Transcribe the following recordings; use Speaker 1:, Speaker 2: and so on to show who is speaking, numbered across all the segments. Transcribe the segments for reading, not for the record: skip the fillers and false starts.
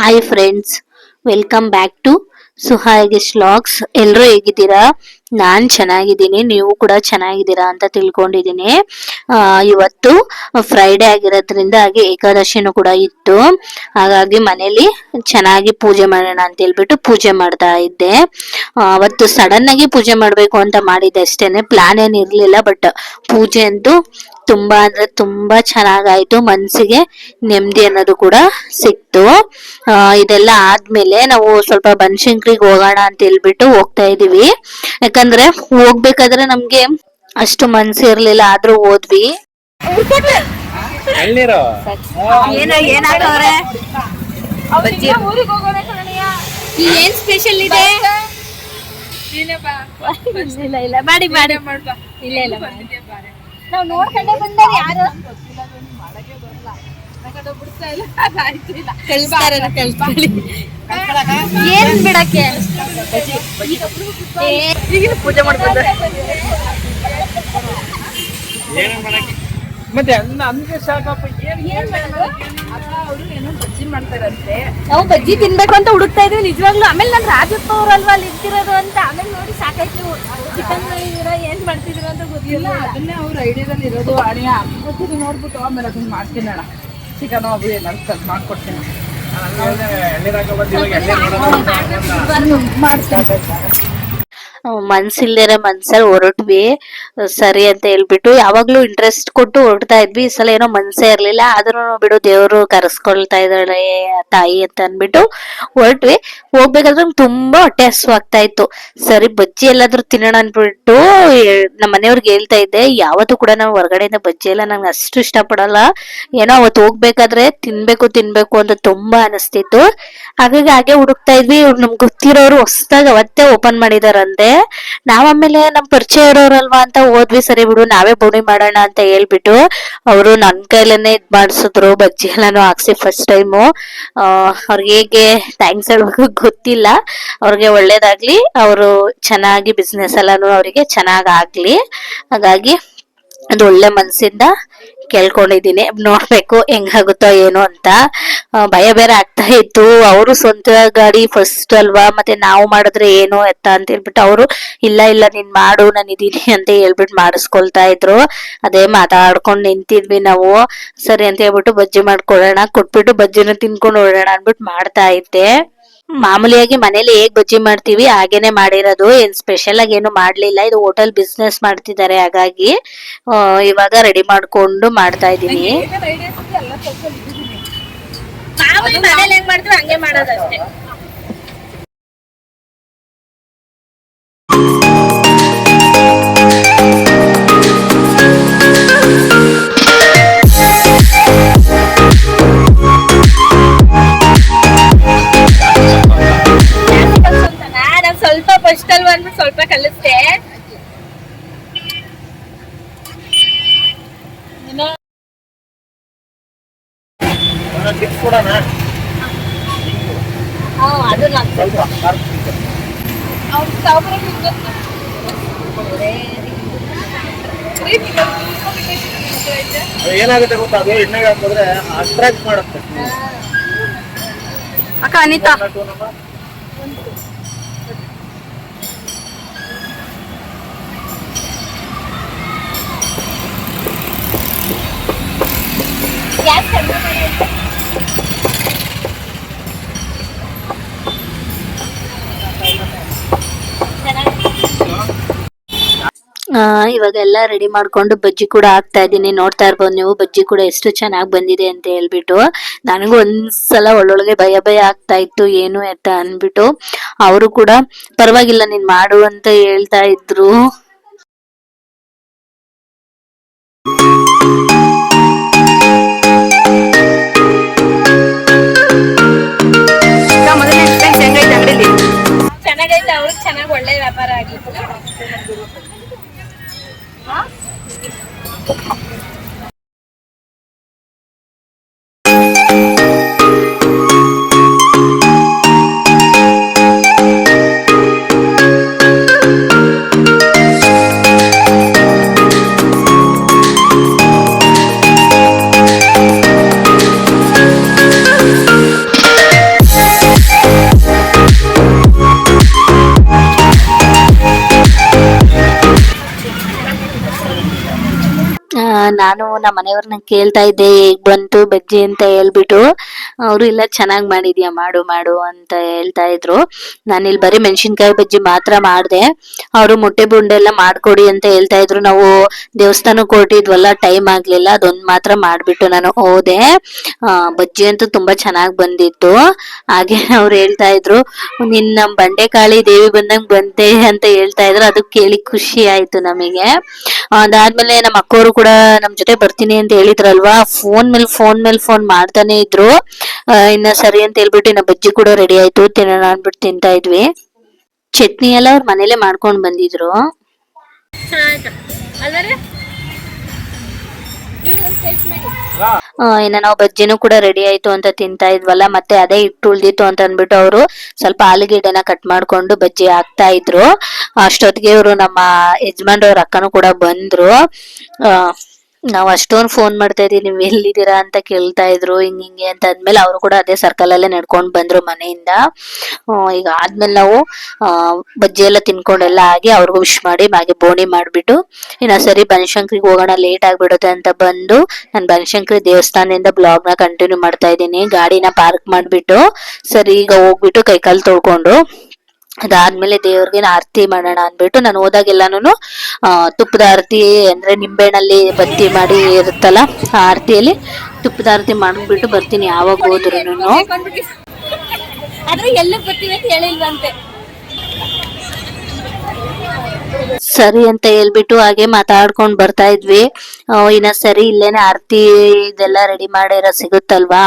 Speaker 1: Hi friends, welcome back to ಸುಹಾಗಿಸ್ vlogs. ಎಲ್ಲರೂ ಹೇಗಿದ್ದೀರಾ? ನಾನು ಚೆನ್ನಾಗಿದ್ದೀನಿ, ನೀವು ಕೂಡ ಚೆನ್ನಾಗಿದ್ದೀರಾ ಅಂತ ತಿಳ್ಕೊಂಡಿದ್ದೀನಿ. ಇವತ್ತು ಫ್ರೈಡೇ ಆಗಿರೋದ್ರಿಂದ ಹಾಗೆ ಏಕಾದಶಿನೂ ಕೂಡ ಇತ್ತು. ಹಾಗಾಗಿ ಮನೇಲಿ ಚೆನ್ನಾಗಿ ಪೂಜೆ ಮಾಡೋಣ ಅಂತ ಹೇಳ್ಬಿಟ್ಟು ಪೂಜೆ ಮಾಡ್ತಾ ಇದ್ದೆ. ಅವತ್ತು ಸಡನ್ ಆಗಿ ಪೂಜೆ ಮಾಡಬೇಕು ಅಂತ ಮಾಡಿದ್ದೆ ಅಷ್ಟೇನೆ, ಪ್ಲಾನ್ ಏನು ಇರಲಿಲ್ಲ. ಬಟ್ ಪೂಜೆ ಅಂತೂ ತುಂಬಾ ಅಂದ್ರೆ ತುಂಬಾ ಚೆನ್ನಾಗಾಯ್ತು. ಮನ್ಸಿಗೆ ನೆಮ್ಮದಿ ಅನ್ನೋದು ಕೂಡ ಸಿಕ್ತು. ಇದೆಲ್ಲ ಆದ್ಮೇಲೆ ನಾವು ಸ್ವಲ್ಪ ಬನಶಂಕರಿಗೆ ಹೋಗೋಣ ಅಂತ ಹೇಳ್ಬಿಟ್ಟು ಹೋಗ್ತಾ ಇದೀವಿ. ಯಾಕಂದ್ರೆ ಹೋಗ್ಬೇಕಾದ್ರೆ ನಮ್ಗೆ ಅಷ್ಟು ಮನ್ಸು ಇರ್ಲಿಲ್ಲ, ಆದ್ರೂ ಹೋದ್ವಿ. ಏನ್ ಸ್ಪೆಷಲ್ ಇದೆ? ಇಲ್ಲ ಮಾಡಿ ಮಾಡಿ ಇಲ್ಲ ಇಲ್ಲ ನಾವು ನೋಡ್ಕೊಂಡೆ ಬಂದಾರ ಯಾರು ಏನ್ ಬಿಡಕ್ಕೆ ಪೂಜೆ ಮಾಡ್ಕೊಂಡ
Speaker 2: ಮತ್ತೆ ನಮ್ಗೆ ಸಾಕಪ್ಪ. ಅವರು ಏನೋ ಬಜ್ಜಿ ಮಾಡ್ತಾರಂತೆ,
Speaker 1: ನಾವು ಬಜ್ಜಿ ತಿನ್ಬೇಕು ಅಂತ ಹುಡುಕ್ತಾ ಇದೀವಿ ನಿಜವಾಗ್ಲೂ. ಆಮೇಲೆ ನಾನು ರಾಜಪ್ಪ ಅವ್ರಲ್ವಾ ಅಲ್ಲಿ ಇರ್ತಿರೋದು ಅಂತ ಆಮೇಲೆ ನೋಡಿ ಸಾಕಾಯ್ತು. ಚಿಕನ್ ಏನ್ ಮಾಡ್ತಿದ್ರು ಅಂತ ಗೊತ್ತಿಲ್ಲ.
Speaker 2: ಅದನ್ನೇ ಅವ್ರ ಐಡಿಯಾದಲ್ಲಿ ಇರೋದು. ಅಣಿಯ ಗೊತ್ತಿದ್ದು ನೋಡ್ಬಿಟ್ಟು ಆಮೇಲೆ ಅದನ್ನ ಮಾಡ್ತೀನಿ ಅಣ್ಣ. ಚಿಕನ್ ಅದು ಏನಾದ್ರು ಮಾಡ್ಕೊಡ್ತೀನಿ.
Speaker 1: ಮನ್ಸಿಲ್ದೇನೆ ಮನ್ಸಲ್ಲಿ ಹೊರಟ್ವಿ. ಸರಿ ಅಂತ ಹೇಳ್ಬಿಟ್ಟು ಯಾವಾಗ್ಲೂ ಇಂಟ್ರೆಸ್ಟ್ ಕೊಟ್ಟು ಹೊರಡ್ತಾ ಇದ್ವಿ. ಈ ಸಲ ಏನೋ ಮನ್ಸೇ ಇರ್ಲಿಲ್ಲ. ಆದ್ರೂ ಬಿಡು, ದೇವ್ರು ಕರೆಸ್ಕೊಳ್ತಾ ಇದ್ದಾಳೆ ತಾಯಿ ಅಂತ ಅನ್ಬಿಟ್ಟು ಹೊರಟ್ವಿ. ಹೋಗ್ಬೇಕಾದ್ರೆ ತುಂಬಾ ಹೊಟ್ಟೆ ಹಸುವಾಗ್ತಾ ಇತ್ತು. ಸರಿ ಬಜ್ಜಿ ಎಲ್ಲಾದ್ರೂ ತಿನ್ನೋಣ ಅನ್ಬಿಟ್ಟು ನಮ್ಮ ಮನೆಯವ್ರಿಗೆ ಹೇಳ್ತಾ ಇದ್ದೆ. ಯಾವತ್ತೂ ಕೂಡ ನಾವು ಹೊರಗಡೆಯಿಂದ ಬಜ್ಜಿ ಎಲ್ಲ ನಂಗೆ ಅಷ್ಟು ಇಷ್ಟ ಪಡಲ್ಲ. ಏನೋ ಅವತ್ತು ಹೋಗ್ಬೇಕಾದ್ರೆ ತಿನ್ಬೇಕು ತಿನ್ಬೇಕು ಅಂತ ತುಂಬಾ ಅನಿಸ್ತಿತ್ತು. ಹಾಗಾಗಿ ಹಾಗೆ ಹುಡುಕ್ತಾ ಇದ್ವಿ. ನಮ್ಗೆ ಗೊತ್ತಿರೋರು ಹೊಸದಾಗಿ ಅವತ್ತೇ ಓಪನ್ ಮಾಡಿದಾರಂತೆ. ನಾವ್ ಆಮೇಲೆ ನಮ್ ಪರಿಚಯ ಇರೋರಲ್ವಾ ಅಂತ ಹೋದ್ವಿ. ಸರಿ ಬಿಡು, ನಾವೇ ಬೋಣಿ ಮಾಡೋಣ ಅಂತ ಹೇಳ್ಬಿಟ್ಟು ಅವರು ನನ್ ಕೈಲೇನೆ ಇದ್ ಮಾಡ್ಸಿದ್ರು. ಬಜ್ಜಿ ಎಲ್ಲಾನು ಹಾಕ್ಸಿ ಫಸ್ಟ್ ಟೈಮು. ಅವ್ರಿಗೆ ಹೇಗೆ ಥ್ಯಾಂಕ್ಸ್ ಹೇಳ್ಬೇಕು ಗೊತ್ತಿಲ್ಲ. ಅವ್ರಿಗೆ ಒಳ್ಳೇದಾಗ್ಲಿ, ಅವರು ಚೆನ್ನಾಗಿ ಬಿಸ್ನೆಸ್ ಎಲ್ಲಾನು ಅವರಿಗೆ ಚೆನ್ನಾಗ್ ಆಗ್ಲಿ. ಹಾಗಾಗಿ ಅದು ಒಳ್ಳೆ ಮನ್ಸಿಂದ ಕೇಳ್ಕೊಂಡಿದೀನಿ. ನೋಡ್ಬೇಕು ಹೆಂಗಾಗುತ್ತೋ ಏನೋ ಅಂತ. ಭಯ ಬೇರೆ ಆಗ್ತಾ ಇತ್ತು. ಅವರು ಸ್ವಂತ ಗಾಡಿ ಫಸ್ಟ್ ಅಲ್ವಾ, ಮತ್ತೆ ನಾವು ಮಾಡಿದ್ರೆ ಏನು ಎತ್ತ ಅಂತ ಹೇಳ್ಬಿಟ್ಟು ಅವರು ಇಲ್ಲ ಇಲ್ಲ ನೀನ್ ಮಾಡು ನಾನು ಇದೀನಿ ಅಂತ ಹೇಳ್ಬಿಟ್ಟು ಮಾಡಿಸ್ಕೊಳ್ತಾ ಇದ್ರು. ಅದೇ ಮಾತಾಡ್ಕೊಂಡು ನಿಂತಿದ್ವಿ ನಾವು. ಸರಿ ಅಂತ ಹೇಳ್ಬಿಟ್ಟು ಬಜ್ಜಿ ಮಾಡ್ಕೊಡೋಣ, ಕೊಟ್ಬಿಟ್ಟು ಬಜ್ಜಿನ ತಿನ್ಕೊಂಡು ಓಡೋಣ ಅನ್ಬಿಟ್ಟು ಮಾಡ್ತಾ ಇದ್ದೆ. ಮಾಮೂಲಿಯಾಗಿ ಮನೇಲಿ ಹೇಗ್ ಬಜ್ಜಿ ಮಾಡ್ತೀವಿ ಹಾಗೇನೆ ಮಾಡಿರೋದು. ಏನ್ ಸ್ಪೆಷಲ್ ಆಗಿ ಏನು ಮಾಡ್ಲಿಲ್ಲ. ಇದು ಹೋಟೆಲ್ ಬಿಸ್ನೆಸ್ ಮಾಡ್ತಿದ್ದಾರೆ, ಹಾಗಾಗಿ ಇವಾಗ ರೆಡಿ ಮಾಡ್ಕೊಂಡು ಮಾಡ್ತಾ ಇದೀನಿ. ಮನೇಲಿ ಹೆಂಗ್ ಮಾಡ್ತೀವಿ ಹಂಗೆ ಮಾಡೋದಷ್ಟೇ. ಸ್ವಲ್ಪ ಫಸ್ಟ್ ಅಲ್ವಾ ಅಂದ್ಬಿಟ್ಟು ಸ್ವಲ್ಪ ಕಲಿಸ್ತೆ.
Speaker 2: ಏನಾಗುತ್ತೆ ಗೊತ್ತಾ, ಅದು ಎಣ್ಣೆಗೆ ಹಾಕಿದ್ರೆ ಅಟ್ರಾಕ್ಟ್ ಮಾಡುತ್ತೆ.
Speaker 1: ಅಕ್ಕ ಅನಿತಾ ಇವಾಗೆಲ್ಲ ರೆಡಿ ಮಾಡ್ಕೊಂಡು ಬಜ್ಜಿ ಕೂಡ ಹಾಕ್ತಾ ಇದ್ದೀನಿ. ನೋಡ್ತಾ ಇರ್ಬೋದು ನೀವು, ಬಜ್ಜಿ ಕೂಡ ಎಷ್ಟು ಚೆನ್ನಾಗಿ ಬಂದಿದೆ ಅಂತ ಹೇಳ್ಬಿಟ್ಟು. ನನಗೂ ಒಂದ್ಸಲ ಒಳ್ಳೊಳಗೆ ಭಯ ಭಯ ಆಗ್ತಾ ಇತ್ತು, ಏನು ಅಂತ ಅನ್ಬಿಟ್ಟು. ಅವರು ಕೂಡ ಪರವಾಗಿಲ್ಲ ನೀನ್ ಮಾಡು ಅಂತ ಹೇಳ್ತಾ ಇದ್ರು. ಚೆನ್ನಾಗೈತೆ, ಅವ್ರಿಗೆ ಚೆನ್ನಾಗಿ ಒಳ್ಳೆ ವ್ಯಾಪಾರ ಆಗಿತ್ತು. ನಾನು ನಮ್ಮ ಮನೆಯವ್ರನ್ನ ಕೇಳ್ತಾ ಇದ್ದೆ ಹೇಗ್ ಬಂತು ಬಜ್ಜಿ ಅಂತ ಹೇಳ್ಬಿಟ್ಟು, ಅವರು ಇಲ್ಲ ಚೆನ್ನಾಗ್ ಮಾಡಿದ್ಯಾ ಮಾಡು ಮಾಡು ಅಂತ ಹೇಳ್ತಾ ಇದ್ರು. ನಾನು ಇಲ್ಲಿ ಬರೀ ಮೆಣಸಿನ್ಕಾಯಿ ಬಜ್ಜಿ ಮಾತ್ರ ಮಾಡ್ದೆ. ಅವರು ಮೊಟ್ಟೆ ಬುಂಡೆ ಎಲ್ಲ ಮಾಡ್ಕೊಡಿ ಅಂತ ಹೇಳ್ತಾ ಇದ್ರು. ನಾವು ದೇವಸ್ಥಾನಕ್ಕೆ ಹೊರಟಿದ್ವಲ್ಲ, ಟೈಮ್ ಆಗ್ಲಿಲ್ಲ, ಅದೊಂದ್ ಮಾತ್ರ ಮಾಡ್ಬಿಟ್ಟು ನಾನು ಹೋದೆ. ಬಜ್ಜಿ ಅಂತೂ ತುಂಬಾ ಚೆನ್ನಾಗ್ ಬಂದಿತ್ತು. ಹಾಗೆ ಅವ್ರು ಹೇಳ್ತಾ ಇದ್ರು, ನಿನ್ ನಮ್ ಬಂಡೆಕಾಳಿ ದೇವಿ ಬಂದಂಗ್ ಬಂತೆ ಅಂತ ಹೇಳ್ತಾ ಇದ್ರು. ಅದು ಕೇಳಿ ಖುಷಿ ಆಯ್ತು ನಮಗೆ. ಅದಾದ್ಮೇಲೆ ನಮ್ಮ ಅಕ್ಕವರು ಕೂಡ ನಮ್ ಜೊತೆ ಬರ್ತೀನಿ ಅಂತ ಹೇಳಿದ್ರಲ್ವಾ, ಫೋನ್ ಮಾಡ್ತಾನೆ ಇದ್ರು. ಇನ್ನ ಸರಿ ಅಂತ ಹೇಳ್ಬಿಟ್ಟು ಇನ್ನ ಬಜ್ಜಿ ಕೂಡ ರೆಡಿ ಆಯ್ತು, ತಿನ್ನೋಣ ಅನ್ಬಿಟ್ಟು ತಿಂತಾ ಇದ್ವಿ. ಚಟ್ನಿ ಎಲ್ಲ ಅವ್ರ ಮನೇಲೆ ಮಾಡ್ಕೊಂಡ್ ಬಂದಿದ್ರು. ಇನ್ನ ನಾವು ಬಜ್ಜಿನೂ ಕೂಡ ರೆಡಿ ಆಯ್ತು ಅಂತ ತಿಂತಾ ಇದ್ವಲ್ಲ, ಮತ್ತೆ ಅದೇ ಹಿಟ್ಟು ಉಳ್ದಿತ್ತು ಅಂತ ಅನ್ಬಿಟ್ಟು ಅವರು ಸ್ವಲ್ಪ ಆಲೂಗೆಡ್ಡೆನ ಕಟ್ ಮಾಡ್ಕೊಂಡು ಬಜ್ಜಿ ಹಾಕ್ತಾ ಇದ್ರು. ಅಷ್ಟೊತ್ತಿಗೆ ಇವರು ನಮ್ಮ ಯಜಮಾನ್ರವ್ರ ಅಕ್ಕನೂ ಕೂಡ ಬಂದ್ರು. ನಾವ್ ಅಷ್ಟೊಂದು ಫೋನ್ ಮಾಡ್ತಾ ಇದೀವಿ, ನೀವ್ ಎಲ್ಲಿದ್ದೀರಾ ಅಂತ ಕೇಳ್ತಾ ಇದ್ರು. ಹಿಂಗೆ ಅಂತ ಅಂದ್ಮೇಲೆ ಅವರು ಕೂಡ ಅದೇ ಸರ್ಕಲ್ ಅಲ್ಲೇ ನಡ್ಕೊಂಡ್ ಬಂದ್ರು ಮನೆಯಿಂದ. ಈಗ ಆದ್ಮೇಲೆ ನಾವು ಬಜ್ಜಿ ಎಲ್ಲ ತಿನ್ಕೊಂಡೆಲ್ಲ ಆಗಿ ಅವ್ರಿಗೂ ವಿಶ್ ಮಾಡಿ ಹಾಗೆ ಬೋಣಿ ಮಾಡ್ಬಿಟ್ಟು ಇನ್ನ ಸರಿ ಬನಶಂಕರಿಗೆ ಹೋಗೋಣ, ಲೇಟ್ ಆಗ್ಬಿಡುತ್ತೆ ಅಂತ ಬಂದು ನಾನು ಬನಶಂಕರಿ ದೇವಸ್ಥಾನದಿಂದ ಬ್ಲಾಗ್ ನ ಕಂಟಿನ್ಯೂ ಮಾಡ್ತಾ ಇದ್ದೀನಿ. ಗಾಡಿನ ಪಾರ್ಕ್ ಮಾಡ್ಬಿಟ್ಟು ಸರಿ ಈಗ ಹೋಗ್ಬಿಟ್ಟು ಕೈಕಾಲು ತೊಳ್ಕೊಂಡು ಅದಾದ್ಮೇಲೆ ದೇವ್ರಿಗೆ ಆರತಿ ಮಾಡೋಣ ಅನ್ಬಿಟ್ಟು ನಾನು ಹೋದಾಗೆಲ್ಲಾನು ತುಪ್ಪದ ಆರತಿ ಅಂದ್ರೆ ನಿಂಬೆಹಣ್ಣಲ್ಲಿ ಬತ್ತಿ ಮಾಡಿ ಇರುತ್ತಲ್ಲ, ಆ ಆರತಿಯಲ್ಲಿ ತುಪ್ಪದ ಆರತಿ ಮಾಡ್ಬಿಟ್ಟು ಬರ್ತೀನಿ ಯಾವಾಗ ಹೋದ್ರುನು.
Speaker 3: ಆದ್ರೆ ಎಲ್ಲ ಬರ್ತೀವಿ ಅಂತ ಹೇಳಿಲ್ವಂತೆ.
Speaker 1: ಸರಿ ಅಂತ ಹೇಳ್ಬಿಟ್ಟು ಹಾಗೆ ಮಾತಾಡ್ಕೊಂಡ್ ಬರ್ತಾ ಇದ್ವಿ. ಇನ್ನ ಸರಿ ಇಲ್ಲೇನೆ ಆರತಿ ಇದೆಲ್ಲ ರೆಡಿ ಮಾಡಿರೋ ಸಿಗುತ್ತಲ್ವಾ,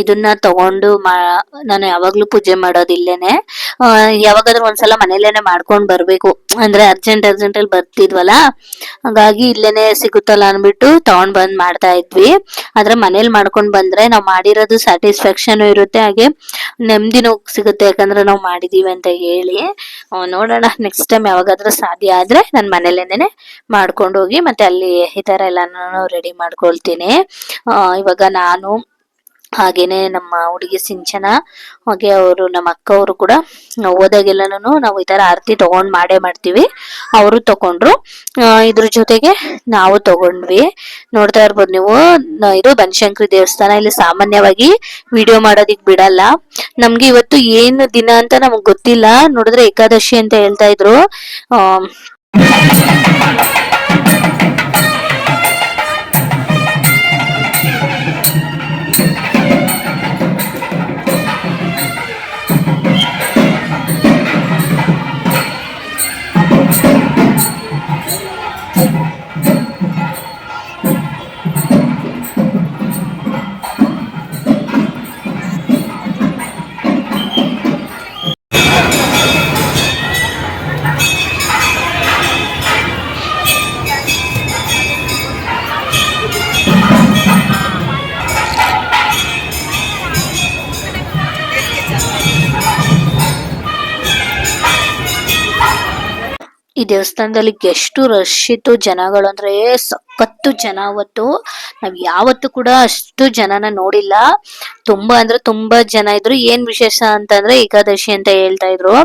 Speaker 1: ಇದನ್ನ ತಗೊಂಡು ನಾನು ಯಾವಾಗ್ಲೂ ಪೂಜೆ ಮಾಡೋದು ಇಲ್ಲೇನೆ. ಯಾವಾಗಾದ್ರೂ ಒಂದ್ಸಲ ಮನೇಲೇನೆ ಮಾಡ್ಕೊಂಡ್ ಬರ್ಬೇಕು, ಅಂದ್ರೆ ಅರ್ಜೆಂಟ್ ಅಲ್ಲಿ ಬರ್ತಿದ್ವಲ್ಲ, ಹಾಗಾಗಿ ಇಲ್ಲೇನೆ ಸಿಗುತ್ತಲ್ಲ ಅನ್ಬಿಟ್ಟು ತಗೊಂಡ್ ಬಂದ್ ಮಾಡ್ತಾ ಇದ್ವಿ. ಆದ್ರೆ ಮನೇಲಿ ಮಾಡ್ಕೊಂಡ್ ಬಂದ್ರೆ ನಾವ್ ಮಾಡಿರೋದು ಸ್ಯಾಟಿಸ್ಫ್ಯಾಕ್ಷನ್ ಇರುತ್ತೆ, ಹಾಗೆ ನೆಮ್ಮದಿನೂ ಸಿಗುತ್ತೆ, ಯಾಕಂದ್ರೆ ನಾವ್ ಮಾಡಿದೀವಿ ಅಂತ ಹೇಳಿ. ನೋಡೋಣ ನೆಕ್ಸ್ಟ್ ಟೈಮ್ ಯಾವಾಗಾದ್ರೂ ಸಾಧ್ಯ ಆದ್ರೆ ನಾನು ಮನೇಲೇನೆ ಮಾಡ್ಕೊಂಡು ಹೋಗಿ ಮತ್ತೆ ಅಲ್ಲಿ ಈ ತರ ಎಲ್ಲಾನು ರೆಡಿ ಮಾಡ್ಕೊಳ್ತೀನಿ. ಇವಾಗ ನಾನು ಹಾಗೇನೆ ನಮ್ಮ ಹುಡುಗಿ ಸಿಂಚನ ಹಾಗೆ ಅವರು ನಮ್ಮ ಅಕ್ಕ ಅವರು ಕೂಡ ಹೋದಾಗೆಲ್ಲನೂ ನಾವು ಈ ತರ ಆರತಿ ತಗೊಂಡ್ ಮಾಡ್ತೀವಿ. ಅವರು ತಗೊಂಡ್ರು, ಇದ್ರ ಜೊತೆಗೆ ನಾವು ತಗೊಂಡ್ವಿ. ನೋಡ್ತಾ ಇರ್ಬೋದು ನೀವು, ಇದು ಬನಶಂಕರಿ ದೇವಸ್ಥಾನ. ಇಲ್ಲಿ ಸಾಮಾನ್ಯವಾಗಿ ವಿಡಿಯೋ ಮಾಡೋದಿಕ್ ಬಿಡಲ್ಲ. ನಮ್ಗೆ ಇವತ್ತು ಏನು ದಿನ ಅಂತ ನಮಗ್ ಗೊತ್ತಿಲ್ಲ, ನೋಡಿದ್ರೆ ಏಕಾದಶಿ ಅಂತ ಹೇಳ್ತಾ ಇದ್ರು. ಈ ದೇವಸ್ಥಾನದಲ್ಲಿ ಎಷ್ಟು ರಶ್ ಇತ್ತು, ಜನಗಳು ಅಂದ್ರೆ ಸಖತ್ತು ಜನ. ಅವತ್ತು ನಾವ್ ಯಾವತ್ತು ಕೂಡ ಅಷ್ಟು ಜನನ ನೋಡಿಲ್ಲ. ತುಂಬಾ ಅಂದ್ರೆ ತುಂಬಾ ಜನ ಇದ್ರು. ಏನ್ ವಿಶೇಷ ಅಂತಂದ್ರೆ ಏಕಾದಶಿ ಅಂತ ಹೇಳ್ತಾ ಇದ್ರು.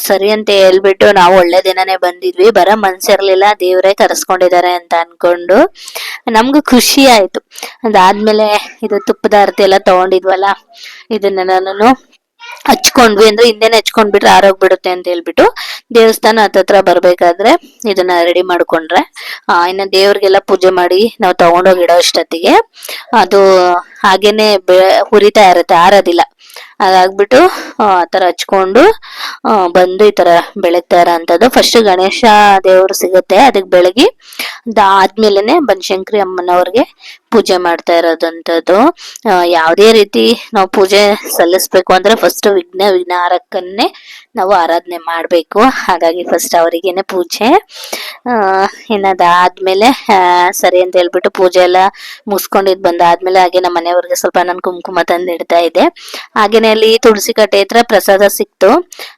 Speaker 1: ಸರಿ ಅಂತ ಹೇಳ್ಬಿಟ್ಟು ನಾವು ಒಳ್ಳೆ ದಿನನೇ ಬಂದಿದ್ವಿ. ಬರೋ ಮನ್ಸಿರ್ಲಿಲ್ಲ, ದೇವ್ರೇ ಕರೆಸ್ಕೊಂಡಿದ್ದಾರೆ ಅಂತ ಅನ್ಕೊಂಡು ನಮ್ಗೂ ಖುಷಿ ಆಯ್ತು. ಅದಾದ್ಮೇಲೆ ಇದು ತುಪ್ಪದ ಆರತಿ ಎಲ್ಲ ತಗೊಂಡಿದ್ವಲ್ಲ, ಇದನ್ನ ನಾನು ಹಚ್ಕೊಂಡ್ವಿ. ಅಂದ್ರೆ ಹಿಂದೆನೆ ಹಚ್ಕೊಂಡ್ಬಿಟ್ರೆ ಆರೋಗ್ಬಿಡುತ್ತೆ ಅಂತ ಹೇಳ್ಬಿಟ್ಟು ದೇವಸ್ಥಾನ ಹತ್ತತ್ರ ಬರ್ಬೇಕಾದ್ರೆ ಇದನ್ನ ರೆಡಿ ಮಾಡ್ಕೊಂಡ್ರೆ ಇನ್ನ ದೇವ್ರಿಗೆಲ್ಲ ಪೂಜೆ ಮಾಡಿ ನಾವು ತಗೊಂಡೋಗಿ ಇಡೋ ಅಷ್ಟೊತ್ತಿಗೆ ಅದು ಹಾಗೇನೆ ಹುರಿತಾ ಇರುತ್ತೆ, ಆರೋದಿಲ್ಲ. ಅದಾಗ್ಬಿಟ್ಟು ಆತರ ಹಚ್ಕೊಂಡು ಬಂದು ಈ ತರ ಬೆಳಗ್ತಾ ಇರೋಂಥದ್ದು. ಫಸ್ಟ್ ಗಣೇಶ ದೇವ್ರು ಸಿಗುತ್ತೆ, ಅದಕ್ಕೆ ಬೆಳಗಿ ಅದಾದ್ಮೇಲೆನೆ ಬನಶಂಕರಿ ಅಮ್ಮನವ್ರಿಗೆ ಪೂಜೆ ಮಾಡ್ತಾ ಇರೋದಂಥದ್ದು. ಯಾವುದೇ ರೀತಿ ನಾವು ಪೂಜೆ ಸಲ್ಲಿಸ್ಬೇಕು ಅಂದ್ರೆ ಫಸ್ಟ್ ವಿಘ್ನಹಾರಕನ್ನೇ ನಾವು ಆರಾಧನೆ ಮಾಡ್ಬೇಕು. ಹಾಗಾಗಿ ಫಸ್ಟ್ ಅವರಿಗೇನೆ ಪೂಜೆ. ಇನ್ನದಾದ್ಮೇಲೆ ಸರಿ ಅಂತ ಹೇಳ್ಬಿಟ್ಟು ಪೂಜೆ ಎಲ್ಲ ಮುಗಿಸ್ಕೊಂಡಿದ್ ಬಂದಾದ್ಮೇಲೆ ಹಾಗೆ ನಮ್ಮ ಮನೆಯವ್ರಿಗೆ ಸ್ವಲ್ಪ ನಾನು ಕುಂಕುಮ ತಂದು ಇಡ್ತಾ ಇದ್ದೆ. ಹಾಗೇನೆ ಅಲ್ಲಿ ತುಳಸಿ ಕಟ್ಟೆ ಹತ್ರ ಪ್ರಸಾದ ಸಿಕ್ತು,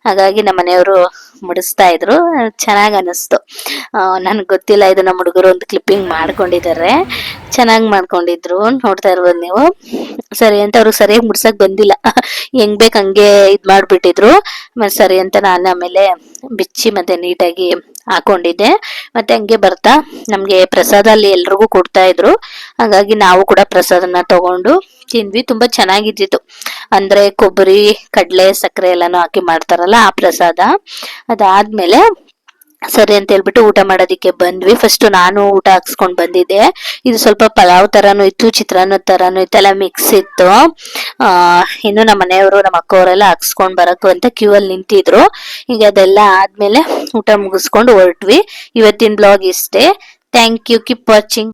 Speaker 1: ಹಾಗಾಗಿ ನಮ್ಮ ಮನೆಯವರು ಮುಡಿಸ್ತಾ ಇದ್ರು. ಚೆನ್ನಾಗ್ ಅನಿಸ್ತು. ನನ್ಗೆ ಗೊತ್ತಿಲ್ಲ, ಇದು ನಮ್ಮ ಹುಡುಗರು ಒಂದು ಕ್ಲಿಪ್ಪಿಂಗ್ ಮಾಡ್ಕೊಂಡಿದ್ದಾರೆ, ಚೆನ್ನಾಗ್ ಮಾಡ್ಕೊಂಡಿದ್ರು. ನೋಡ್ತಾ ಇರ್ಬೋದು ನೀವು. ಸರಿ ಅಂತ ಅವ್ರಿಗೆ ಸರಿಯಾಗಿ ಮುಡ್ಸಕ್ ಬಂದಿಲ್ಲ, ಹೆಂಗ್ ಬೇಕ್ ಹಂಗೆ ಇದ್ ಮಾಡ್ಬಿಟ್ಟಿದ್ರು. ಸರಿ ಅಂತ ನಾನು ಆಮೇಲೆ ಬಿಚ್ಚಿ ಮತ್ತೆ ನೀಟಾಗಿ ಹಾಕೊಂಡಿದ್ದೆ. ಮತ್ತೆ ಹಂಗೆ ಬರ್ತಾ ನಮ್ಗೆ ಪ್ರಸಾದ ಅಲ್ಲಿ ಎಲ್ರಿಗೂ ಕೊಡ್ತಾ ಇದ್ರು, ಹಾಗಾಗಿ ನಾವು ಕೂಡ ಪ್ರಸಾದನ ತಗೊಂಡು ತಿಂದ್ವಿ. ತುಂಬಾ ಚೆನ್ನಾಗಿದ್ದಿತ್ತು. ಅಂದ್ರೆ ಕೊಬ್ಬರಿ, ಕಡ್ಲೆ, ಸಕ್ಕರೆ ಎಲ್ಲಾನು ಹಾಕಿ ಮಾಡ್ತಾರಲ್ಲ ಆ ಪ್ರಸಾದ. ಅದಾದ್ಮೇಲೆ ಸರಿ ಅಂತ ಹೇಳ್ಬಿಟ್ಟು ಊಟ ಮಾಡೋದಿಕ್ಕೆ ಬಂದ್ವಿ. ಫಸ್ಟ್ ನಾನು ಊಟ ಹಾಕ್ಸ್ಕೊಂಡ್ ಬಂದಿದ್ದೆ. ಇದು ಸ್ವಲ್ಪ ಪಲಾವ್ ತರಾನು ಇತ್ತು, ಚಿತ್ರಾನ್ನ ತರಾನು ಇತ್ತು, ಎಲ್ಲ ಮಿಕ್ಸ್ ಇತ್ತು. ಇನ್ನು ನಮ್ಮ ಮನೆಯವರು, ನಮ್ಮ ಅಕ್ಕವರೆಲ್ಲ ಹಾಕ್ಸ್ಕೊಂಡ್ ಬರಕು ಅಂತ ಕ್ಯೂ ಅಲ್ಲಿ ನಿಂತಿದ್ರು. ಈಗ ಅದೆಲ್ಲ ಆದ್ಮೇಲೆ ಊಟ ಮುಗಿಸ್ಕೊಂಡು ಹೊರಟ್ವಿ. ಇವತ್ತಿನ ಬ್ಲಾಗ್ ಇಷ್ಟೇ. Thank you, keep watching.